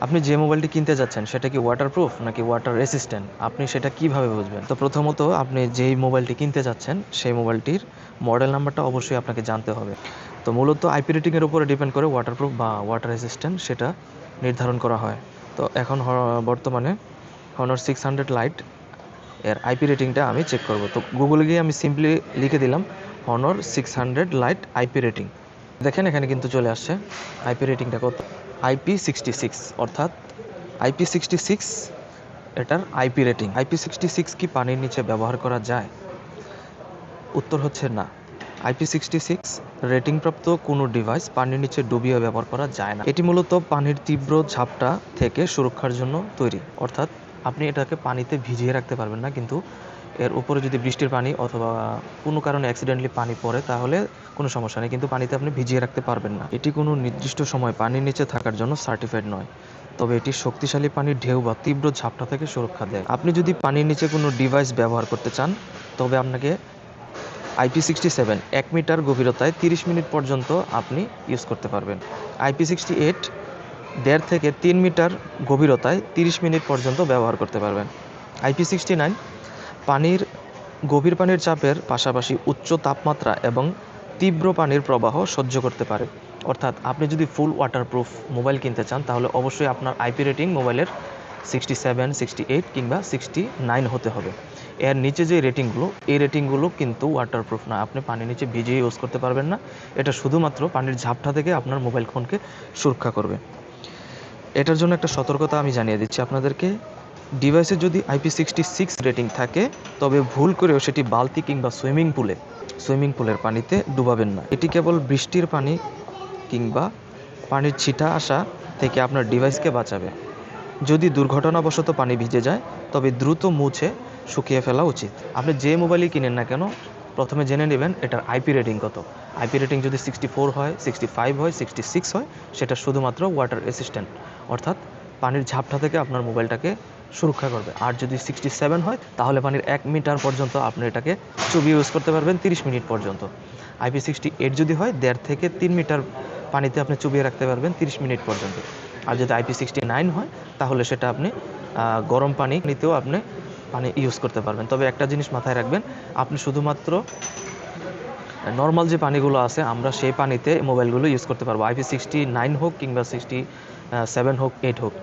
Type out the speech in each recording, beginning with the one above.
আপনি যে মোবাইলটি কিনতে যাচ্ছেন সেটা কি ওয়াটারপ্রুফ নাকি ওয়াটার রেসিস্ট্যান্ট, আপনি সেটা কিভাবে বুঝবেন? তো প্রথমত আপনি যেই মোবাইলটি কিনতে যাচ্ছেন সেই মোবাইলটির মডেল নাম্বারটা অবশ্যই আপনাকে জানতে হবে। তো মূলত আইপি রেটিংয়ের উপরে ডিপেন্ড করে ওয়াটারপ্রুফ বা ওয়াটার রেসিস্ট্যান্ট সেটা নির্ধারণ করা হয়। তো এখন বর্তমানে Honor 600 Lite এর আইপি রেটিংটা আমি চেক করব। তো গুগলে গিয়ে আমি সিম্পলি লিখে দিলাম Honor 600 Lite আইপি রেটিং। দেখেন এখানে কিন্তু চলে আসছে আইপি রেটিংটা কত, IP66, অর্থাৎ IP66 এটার আইপি রেটিং। IP66 কি পানির নিচে ব্যবহার করা যায়? উত্তর হচ্ছে না। IP66 রেটিংপ্রাপ্ত কোনো ডিভাইস পানির নিচে ডুবিয়ে ব্যবহার করা যায় না। এটি মূলত পানির তীব্র ঝাপটা থেকে সুরক্ষার জন্য তৈরি, অর্থাৎ আপনি এটাকে পানিতে ভিজিয়ে রাখতে পারবেন না, কিন্তু এর উপরে যদি বৃষ্টির পানি অথবা কোনো কারণে অ্যাক্সিডেন্টলি পানি পড়ে তাহলে কোনো সমস্যা নেই, কিন্তু পানিতে আপনি ভিজিয়ে রাখতে পারবেন না। এটি কোনো নির্দিষ্ট সময় পানির নিচে থাকার জন্য সার্টিফাইড নয়, তবে এটি শক্তিশালী পানির ঢেউ বা তীব্র ঝাপটা থেকে সুরক্ষা দেয়। আপনি যদি পানির নিচে কোনো ডিভাইস ব্যবহার করতে চান তবে আপনাকে IP67 1 মিটার গভীরতায় 30 মিনিট পর্যন্ত আপনি ইউজ করতে পারবেন। IP68 1.5 থেকে 3 মিটার গভীরতায় 30 মিনিট পর্যন্ত ব্যবহার করতে পারবেন। IP69 পানির গভীর পানির চাপের পাশাপাশি উচ্চ তাপমাত্রা এবং তীব্র পানির প্রবাহ সহ্য করতে পারে। অর্থাৎ আপনি যদি ফুল ওয়াটারপ্রুফ মোবাইল কিনতে চান তাহলে অবশ্যই আপনার আইপি রেটিং মোবাইলের 67, 68 কিংবা 69 হতে হবে। এর নিচে যে রেটিংগুলো, এই রেটিংগুলো কিন্তু ওয়াটারপ্রুফ না, আপনি পানির নিচে ভিজিয়ে ইউজ করতে পারবেন না। এটা শুধুমাত্র পানির ঝাপটা থেকে আপনার মোবাইল ফোনকে সুরক্ষা করবে। এটার জন্য একটা সতর্কতা আমি জানিয়ে দিচ্ছি আপনাদেরকে। ডিভাইসে যদি IP66 রেটিং থাকে তবে ভুল করেও সেটি বালতি কিংবা সুইমিং পুলের পানিতে ডুবাবেন না। এটি কেবল বৃষ্টির পানি কিংবা পানির ছিটা আসা থেকে আপনার ডিভাইসকে বাঁচাবে। যদি দুর্ঘটনাবশত পানি ভিজে যায় তবে দ্রুত মুছে শুকিয়ে ফেলা উচিত। আপনি যে মোবাইলই কিনেন না কেন প্রথমে জেনে নেবেন এটার আইপি রেটিং কত। আইপি রেটিং যদি 64 হয়, 65 হয়, 66 হয়, সেটা শুধুমাত্র ওয়াটার রেসিস্ট্যান্ট, অর্থাৎ পানির ঝাপটা থেকে আপনার মোবাইলটাকে সুরক্ষা করবে। আর যদি 67 হয় তাহলে পানির 1 মিটার পর্যন্ত আপনি এটাকে চুবিয়ে ইউজ করতে পারবেন 30 মিনিট পর্যন্ত। IP68 যদি হয় 1.5 থেকে 3 মিটার পানিতে আপনি চুবিয়ে রাখতে পারবেন 30 মিনিট পর্যন্ত। আর যদি IP69 হয় তাহলে সেটা আপনি গরম পানি নিতেও আপনি পানি ইউজ করতে পারবেন। তবে একটা জিনিস মাথায় রাখবেন, আপনি শুধুমাত্র নর্মাল যে পানিগুলো আছে আমরা সেই পানিতে মোবাইলগুলো ইউজ করতে পারবো। IP69 হোক কিংবা 67 হোক, 8 হোক,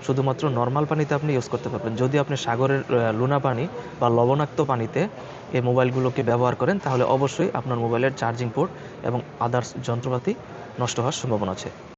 শুধুমাত্র নর্মাল পানিতে আপনি ইউজ করতে পারবেন। যদি আপনি সাগরের লুনা পানি বা লবণাক্ত পানিতে এই মোবাইলগুলোকে ব্যবহার করেন তাহলে অবশ্যই আপনার মোবাইলের চার্জিং পোর্ট এবং আদার্স যন্ত্রপাতি নষ্ট হওয়ার সম্ভাবনা আছে।